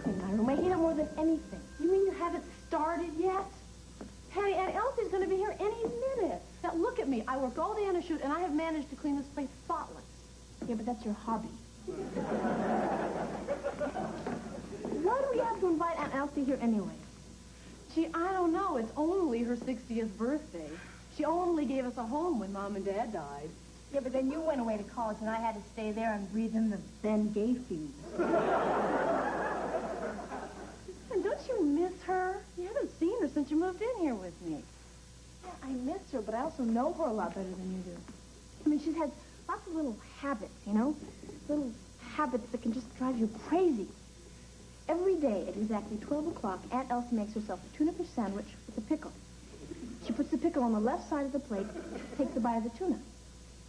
clean my room. I hate it more than anything. You mean you haven't started yet? Patty, Aunt Elsie's going to be here any minute. Now, look at me. I work all day on a shoot, and I have managed to clean this place spotless. Yeah, but that's your hobby. Why do we have to invite Aunt Elsie here anyway? Gee, I don't know. It's only her 60th birthday. She only gave us a home when Mom and Dad died. Yeah, but then you went away to college, and I had to stay there and breathe in the then gay fumes. And don't you miss her? You haven't seen her since you moved in here with me. Yeah, I miss her, but I also know her a lot better than you do. I mean, she's had lots of little habits, you know? Little habits that can just drive you crazy. Every day at exactly 12 o'clock, Aunt Elsie makes herself a tuna fish sandwich with a pickle. She puts the pickle on the left side of the plate, takes a bite of the tuna.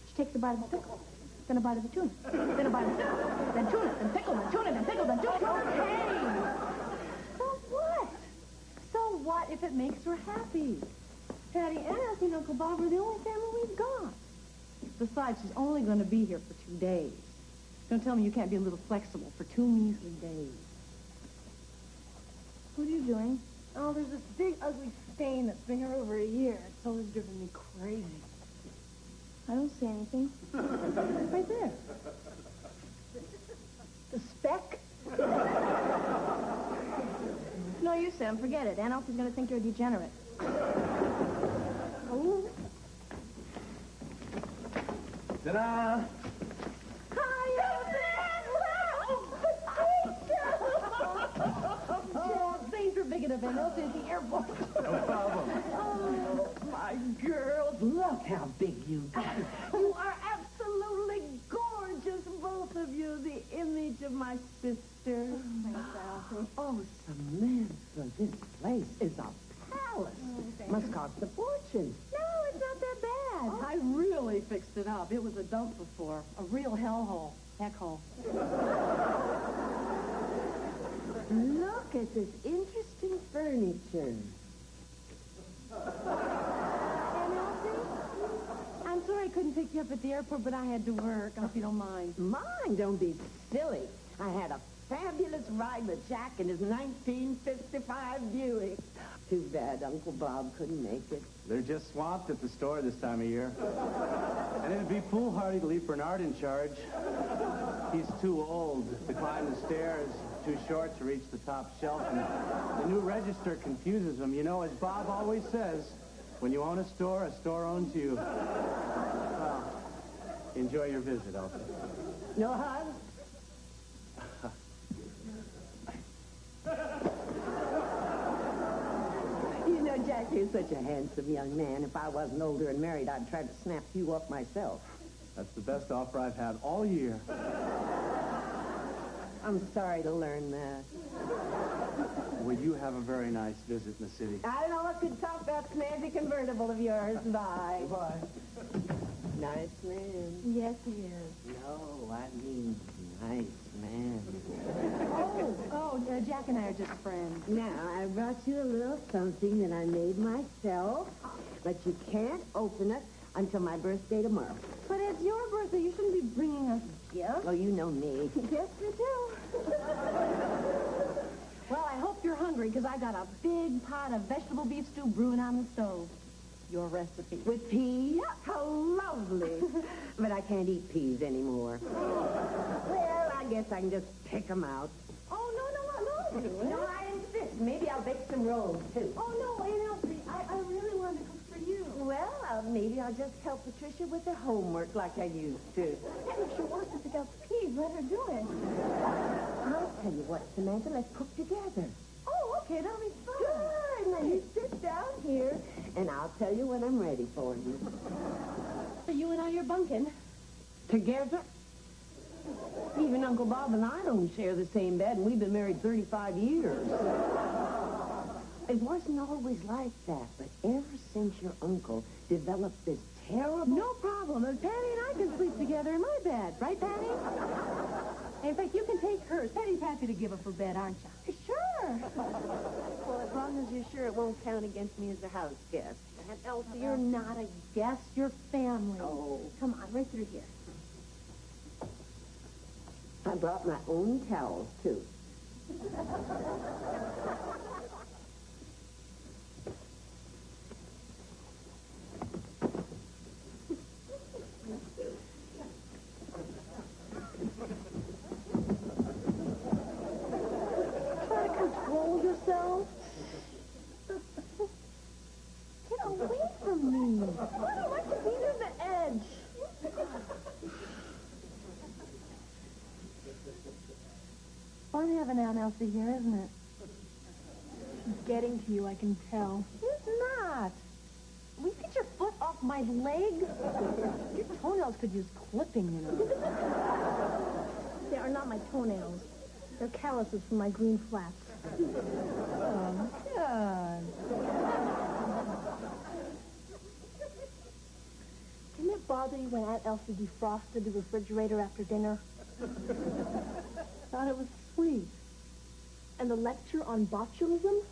She takes a bite of the pickle, then a bite of the tuna, then a bite of the pickle, then tuna, then pickle, then tuna, then pickle, then tuna. Okay. So what? So what if it makes her happy? Patty and Elsie and Uncle Bob are the only family we've got. Besides, she's only going to be here for 2 days. Don't tell me you can't be a little flexible for 2 measly days. What are you doing? Oh, there's this big, ugly stain that's been here over a year. It's always driven me crazy. I don't see anything. Right there. The speck? No use, Sam. Forget it. Aunt Elsie's going to think you're a degenerate. Oh. Ta-da! Hi, Oh, things are big enough and Elsie at the airport. No problem. Oh, my girls, look how big you got. You are absolutely gorgeous, both of you. The image of my sister. Thanks, Elsie. Oh, Samantha, this place is a palace. Must cost a fortune. No, it's not that bad. I really fixed it up. It was a dump before. A real hellhole. Heck hole. Look at this interesting furniture. And Elsie, I'm sorry I couldn't pick you up at the airport, but I had to work. I hope you don't mind. Mine, don't be silly. I had a fabulous ride with Jack in his 1955 Buick. Too bad Uncle Bob couldn't make it. They're just swamped at the store this time of year. And it'd be foolhardy to leave Bernard in charge. He's too old to climb the stairs, too short to reach the top shelf, and the new register confuses him. You know, as Bob always says, when you own a store owns you. Well, enjoy your visit, Elsie. No hug? You know, Jack is such a handsome young man. If I wasn't older and married, I'd try to snap you up myself. That's the best offer I've had all year. I'm sorry to learn that. Well, you have a very nice visit in the city. I don't know what could top that snazzy convertible of yours. Bye. Bye. Nice man. Yes, he is. No, I mean nice man. Jack and I are just friends. Now, I brought you a little something that I made myself, but you can't open it until my birthday tomorrow. But it's your birthday. You shouldn't be bringing us gifts. Oh, you know me. Yes, you do. Well, I hope you're hungry, because I got a big pot of vegetable beef stew brewing on the stove. Your recipe. With peas? How lovely. But I can't eat peas anymore. Well, I guess I can just pick them out. Oh, no. No, I insist. Maybe I'll bake some rolls, too. Oh, no, Aunt Elsie, I really wanted to cook for you. Well, maybe I'll just help Patricia with her homework like I used to. If she wants to pick out the peas, let her do it. I'll tell you what, Samantha, let's cook together. Oh, okay, that'll be fun. Good. Now, you sit down here, and I'll tell you when I'm ready for you. So you and I are bunking. Together? Even Uncle Bob and I don't share the same bed, and we've been married 35 years. It wasn't always like that, but ever since your uncle developed this terrible... No problem. And Patty and I can sleep together in my bed. Right, Patty? In fact, you can take hers. Patty's happy to give up her bed, aren't you? Sure. Well, as long as you're sure it won't count against me as a house guest. Aunt Elsie, you're not a guest. You're family. Oh. Come on, right through here. I brought my own towels, too. Try to control yourself. Get away from me. Why do you like to be near the edge? Fun having Aunt Elsie here, isn't it? She's getting to you, I can tell. It's not. Will you get your foot off my leg? Your toenails could use clipping, you know. They are not my toenails. They're calluses from my green flaps. Oh, God. Didn't it bother you when Aunt Elsie defrosted the refrigerator after dinner? Thought it was sweet. And the lecture on botulism?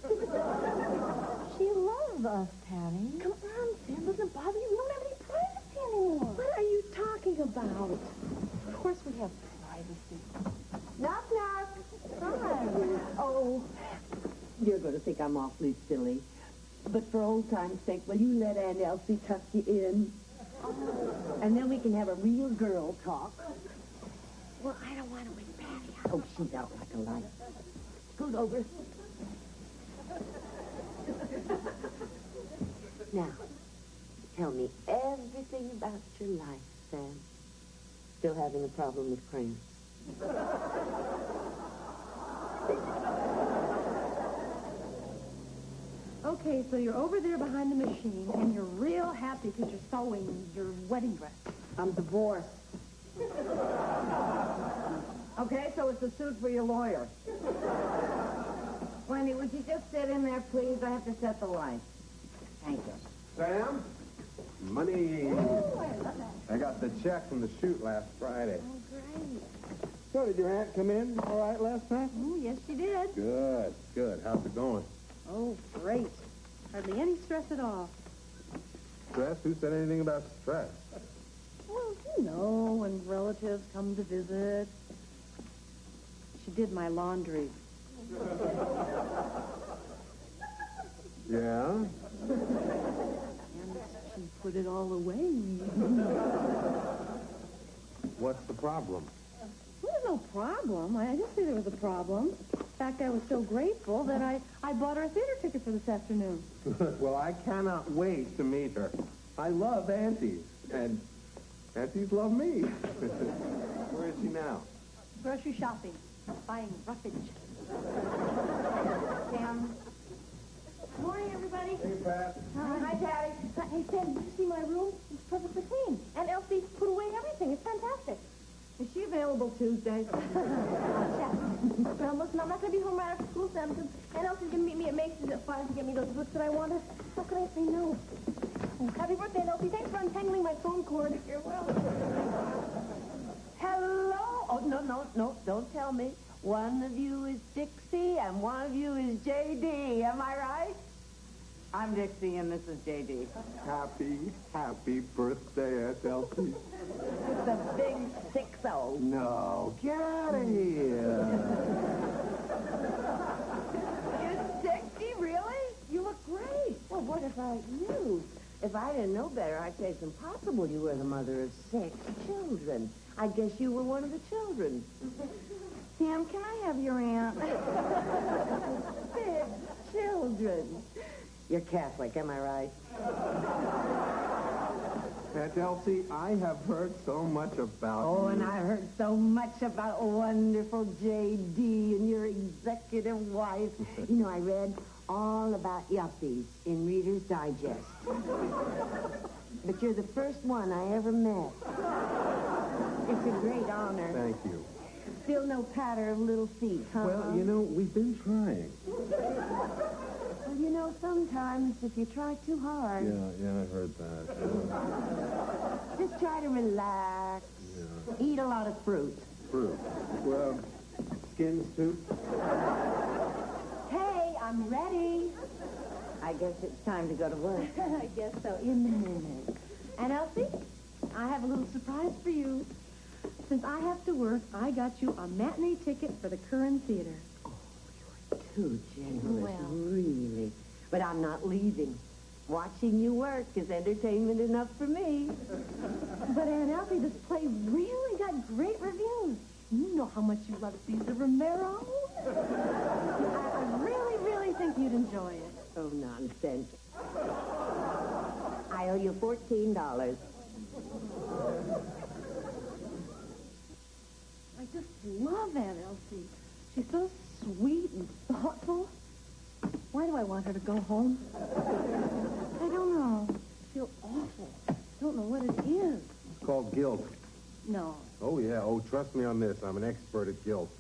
She loves us, Patty. Come on, Sam. Doesn't it bother you? We don't have any privacy anymore. What are you talking about? Of course we have privacy. Knock, knock. Hi. Oh, you're going to think I'm awfully silly. But for old time's sake, will you let Aunt Elsie tuck you in? And then we can have a real girl talk. Well, I don't want to wake Patty up. Oh, she's out like a light. Scoot over. Now, tell me everything about your life, Sam. Still having a problem with crayons? Okay, so you're over there behind the machine, and you're real happy because you're sewing your wedding dress. I'm divorced. Okay, so it's a suit for your lawyer. Wendy, would you just sit in there, please? I have to set the light. Thank you. Sam? Money. I got the check from the shoot last Friday. Oh, great. So, did your aunt come in all right last night? Oh, yes, she did. Good, good. How's it going? Oh, great. Hardly any stress at all. Stress? Who said anything about stress? Well, you know, when relatives come to visit. She did my laundry. Yeah? And she put it all away. What's the problem? Well, there's no problem. I didn't say there was a problem. In fact, I was so grateful that I bought her a theater ticket for this afternoon. Well, I cannot wait to meet her. I love aunties, and aunties love me. Where is she now? Grocery shopping. Buying roughage. Sam. Good morning, everybody. Hey, Pat. Hi, Patty. Hey, Sam, did you see my room? It's perfectly clean. And Elsie put away everything. It's fantastic. Is she available Tuesday? Well, listen, I'm not going to be home right after school, Sam, because Aunt Elsie's going to meet me at Macy's at 5 to get me those books that I wanted. How can I say no? Oh, happy birthday, Aunt Elsie. Thanks for untangling my phone cord. You're welcome. Hello? Oh, no, don't tell me. One of you is Dixie and one of you is J.D. Am I right? I'm Dixie, and this is J.D. Happy birthday, Aunt Elsie. The big 6-0. No, get out of here. You're 60, really? You look great. Well, what if I knew? If I didn't know better, I'd say it's impossible you were the mother of 6 children. I guess you were one of the children. Sam, can I have your aunt? 6 children. You're Catholic, am I right? Aunt Elsie, I have heard so much about Oh, you. and I heard so much about wonderful J.D. and your executive wife. You know, I read all about yuppies in Reader's Digest. But you're the first one I ever met. It's a great honor. Thank you. Still no patter of little feet, huh? Well, you know, we've been trying. Well, you know, sometimes if you try too hard, Yeah, I heard that. Yeah. just try to relax. Yeah. Eat a lot of fruit. Fruit. Well, skins too? Hey, I'm ready. I guess it's time to go to work. I guess so, in a minute. And Elsie, I have a little surprise for you. Since I have to work, I got you a matinee ticket for the Curran Theater. too generous, Well. really. But I'm not leaving. Watching you work is entertainment enough for me. But Aunt Elsie, this play really got great reviews. You know how much you love Caesar Romero. I really, really think you'd enjoy it. Oh, nonsense. I owe you $14. I just love Aunt Elsie. She's so sweet and thoughtful. Why do I want her to go home? I don't know. I feel awful. I don't know what it is. It's called guilt. No. Oh, yeah. Oh, trust me on this. I'm an expert at guilt.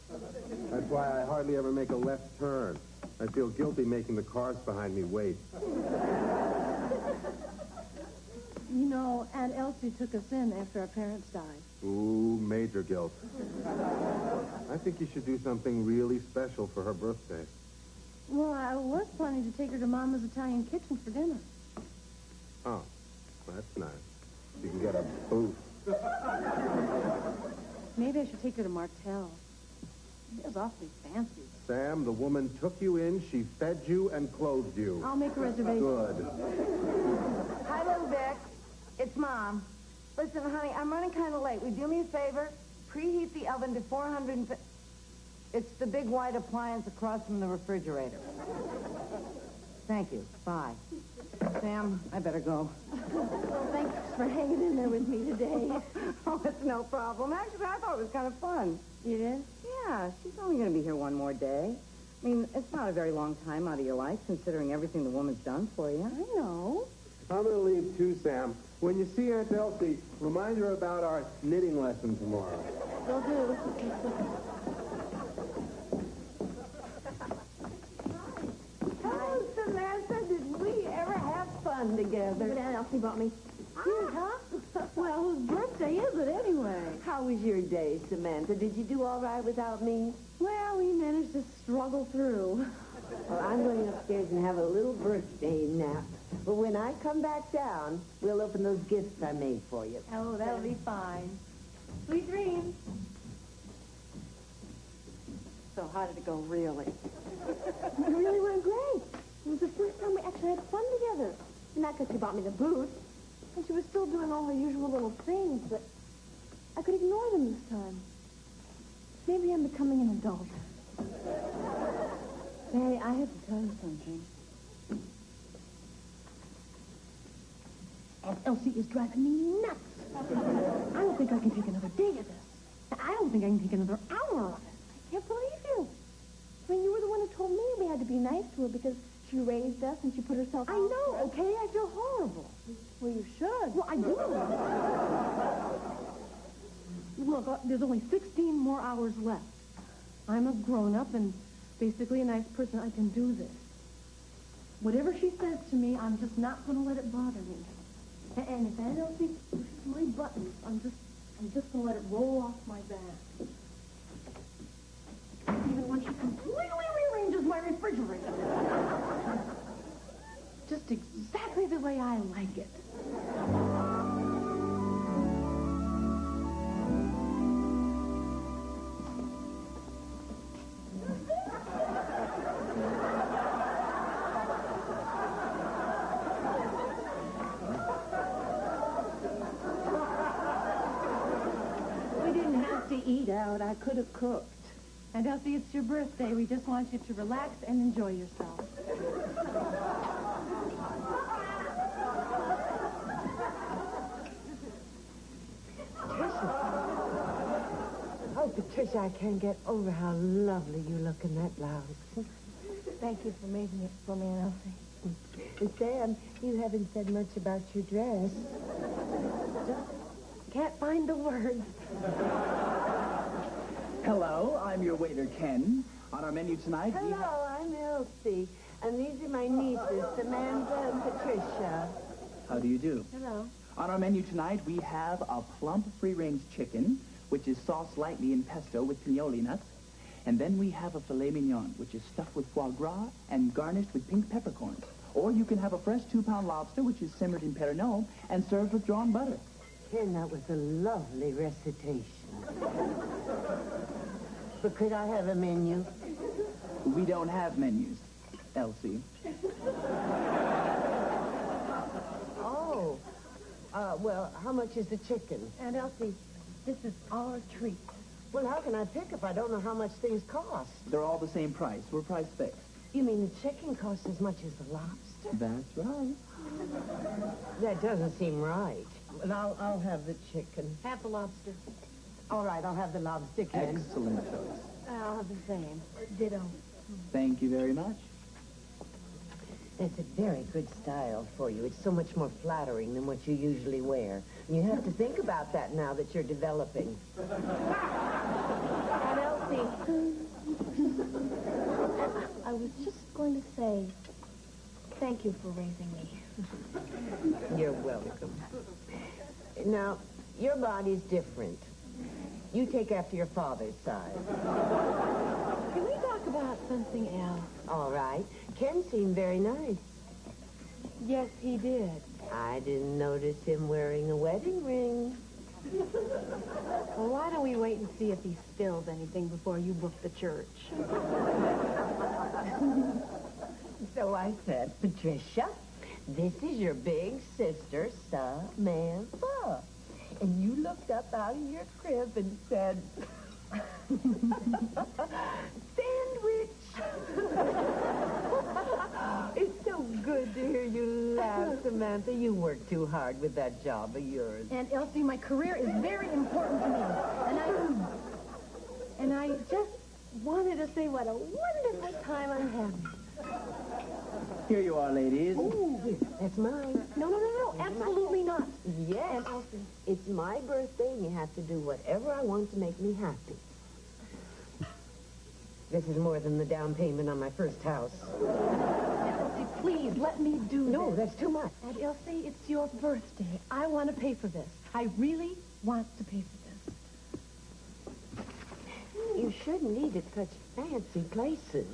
That's why I hardly ever make a left turn. I feel guilty making the cars behind me wait. You know, Aunt Elsie took us in after our parents died. Ooh, major guilt. I think you should do something really special for her birthday. Well, I was planning to take her to Mama's Italian kitchen for dinner. Oh, that's nice. You can get a booth. Maybe I should take her to Martell. It was awfully fancy. Sam, the woman took you in, she fed you, and clothed you. I'll make a reservation. Good. Hi, little Vic. It's Mom. Listen, honey, I'm running kind of late. Would you do me a favor? Preheat the oven to 450... It's the big white appliance across from the refrigerator. Thank you. Bye. Sam, I better go. Well, thanks for hanging in there with me today. Oh, it's no problem. Actually, I thought it was kind of fun. You did? Yeah, she's only going to be here one more day. I mean, it's not a very long time out of your life, considering everything the woman's done for you. I know. I'm going to leave too, Sam. When you see Aunt Elsie, remind her about our knitting lesson tomorrow. Will do. Oh, Samantha, did we ever have fun together? But Aunt Elsie brought me. Huh? Well, whose birthday is it anyway? How was your day, Samantha? Did you do all right without me? Well, we managed to struggle through. Well, I'm going upstairs and have a little birthday nap. But when I come back down, we'll open those gifts I made for you. Oh, that'll be fine. Sweet dreams. So how did it go, really? It really went great. It was the first time we actually had fun together. Not because she bought me the booth. And she was still doing all her usual little things, but I could ignore them this time. Maybe I'm becoming an adult. Hey, I have to tell you something. Aunt Elsie is driving me nuts. I don't think I can take another day of this. I don't think I can take another hour of it. I can't believe you. I mean, you were the one who told me we had to be nice to her because she raised us and she put herself out. I know, okay? I feel horrible. Well, you should. Well, I do. Look, there's only 16 more hours left. I'm a grown-up and basically a nice person. I can do this. Whatever she says to me, I'm just not going to let it bother me. And if Aunt Elsie pushes my buttons, I'm just going to let it roll off my back. Even when she completely rearranges my refrigerator. Just exactly the way I like it. We didn't have to eat out. I could have cooked. And Elsie, it's your birthday. We just want you to relax and enjoy yourself. Oh, Patricia, I can't get over how lovely you look in that blouse. Thank you for making it for me, Aunt Elsie. And Sam, you haven't said much about your dress. Can't find the words. Hello, I'm your waiter, Ken. On our menu tonight, we have... Hello, I'm Elsie. And these are my nieces, Samantha and Patricia. How do you do? Hello. On our menu tonight, we have a plump free-range chicken, which is sauced lightly in pesto with pignoli nuts. And then we have a filet mignon, which is stuffed with foie gras and garnished with pink peppercorns. Or you can have a fresh 2-pound lobster, which is simmered in perignon and served with drawn butter. Ken, that was a lovely recitation. But could I have a menu? We don't have menus, Elsie. Oh. Well, how much is the chicken? Aunt Elsie, this is our treat. Well, how can I pick if I don't know how much things cost? They're all the same price. We're price fixed. You mean the chicken costs as much as the lobster? That's right. That doesn't seem right. Well, I'll have the chicken. Half the lobster. All right, I'll have the lobster, Ken. Excellent choice. I'll have the same. Ditto. Thank you very much. It's a very good style for you. It's so much more flattering than what you usually wear. And you have to think about that now that you're developing. Aunt Elsie. I was just going to say thank you for raising me. You're welcome. Now, your body's different. You take after your father's side. Can we talk about something else? All right. Ken seemed very nice. Yes, he did. I didn't notice him wearing a wedding ring. Well, why don't we wait and see if he spills anything before you book the church? So I said, Patricia, this is your big sister, Samantha. And you looked up out of your crib and said, sandwich. It's so good to hear you laugh, Samantha. You worked too hard with that job of yours. Aunt Elsie, my career is very important to me. And I just wanted to say what a wonderful time I'm having. Here you are, ladies. Ooh, that's mine. No, absolutely not. Yes. Aunt Elsie. It's my birthday, and you have to do whatever I want to make me happy. This is more than the down payment on my first house. Aunt Elsie, please let me do No, this. that's too much. Aunt Elsie, it's your birthday. I want to pay for this. I really want to pay for this. You shouldn't eat at such fancy places.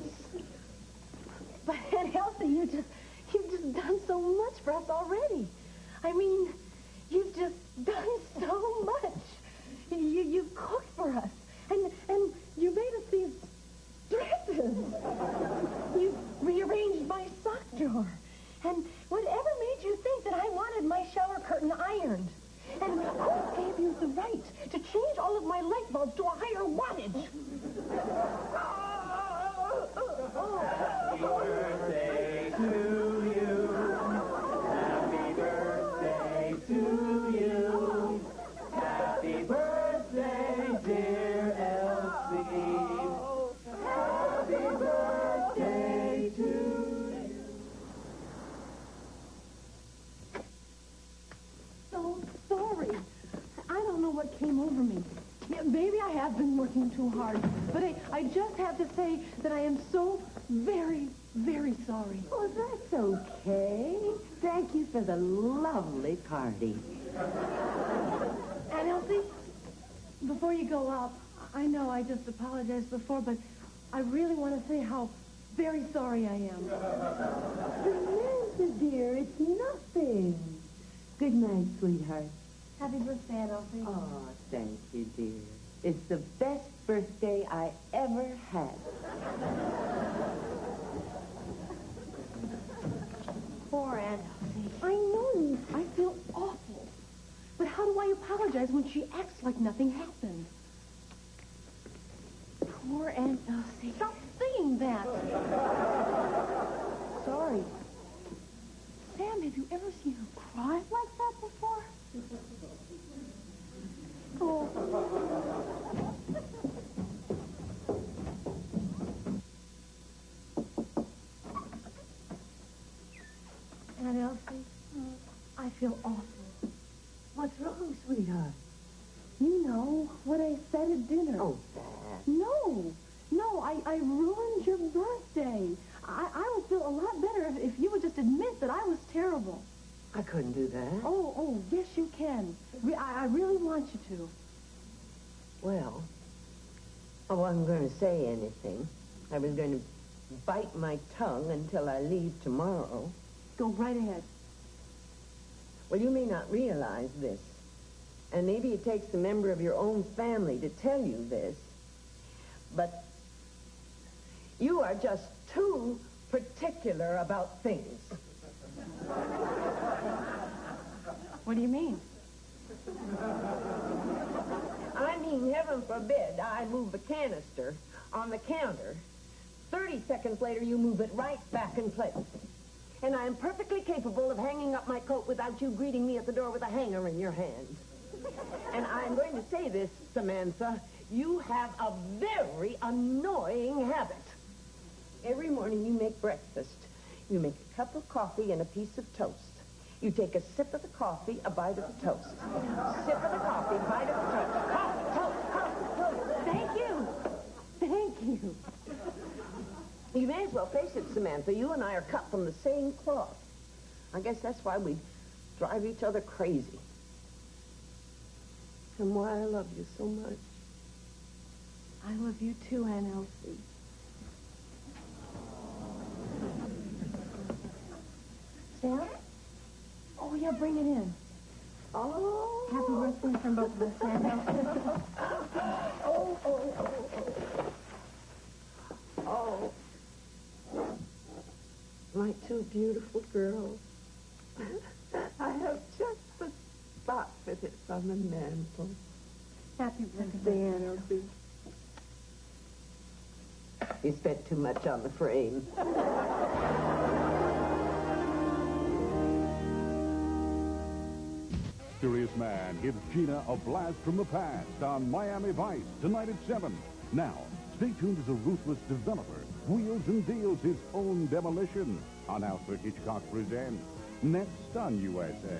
But Aunt Elsie, you've just done so much for us already. I mean, you've just done so much. You've cooked for us, and you made us these dresses. You've rearranged my sock drawer, and whatever made you think that I wanted my shower curtain ironed? And who gave you the right to change all of my light bulbs to a higher wattage? Happy birthday to you. Happy birthday to you. Happy birthday, dear Elsie. Happy birthday to you. So sorry. I don't know what came over me. Yeah, maybe I have been working too hard, but I just have to say that I am so very, very sorry. Oh, that's okay. Thank you for the lovely party. Aunt Elsie, before you go up, I know I just apologized before, but I really want to say how very sorry I am. Samantha, dear, it's nothing. Good night, sweetheart. Happy birthday, Aunt Elsie. Oh, thank you, dear. It's the best birthday I ever had. Poor Aunt Elsie. I know. I feel awful. But how do I apologize when she acts like nothing happened? Poor Aunt Elsie. Stop saying that. Sorry. Sam, have you ever seen her cry like that before? Oh. Aunt Elsie, I feel awful. What's wrong, sweetheart? You know what I said at dinner. Oh, that. No, I ruined your birthday. I would feel a lot better if you would just admit that I was terrible. I couldn't do that. Oh, yes, you can. I really want you to. Well, I wasn't going to say anything. I was going to bite my tongue until I leave tomorrow. Go right ahead. Well, you may not realize this, and maybe it takes a member of your own family to tell you this, but You are just too particular about things. What do you mean? I mean, heaven forbid I move the canister on the counter. 30 seconds later, you move it right back in place. And I am perfectly capable of hanging up my coat without you greeting me at the door with a hanger in your hand. And I'm going to say this, Samantha. You have a very annoying habit. Every morning you make breakfast. You make a cup of coffee and a piece of toast. You take a sip of the coffee, a bite of the toast. Sip of the coffee, bite of the toast. Coffee, toast, coffee, toast. Thank you. Thank you. You may as well face it, Samantha. You and I are cut from the same cloth. I guess that's why we drive each other crazy. And why I love you so much. I love you too, Aunt Elsie. Sam? Oh, yeah, bring it in. Oh. Happy birthday from both of us, Aunt Elsie. Oh. My two beautiful girls. I have just the spot for this on the mantle. Happy birthday, Aunt Elsie. You spent too much on the frame. Mysterious man gives Gina a blast from the past on Miami Vice tonight at 7. Now, stay tuned as a ruthless developer wheels and deals his own demolition on Alfred Hitchcock Presents next on USA.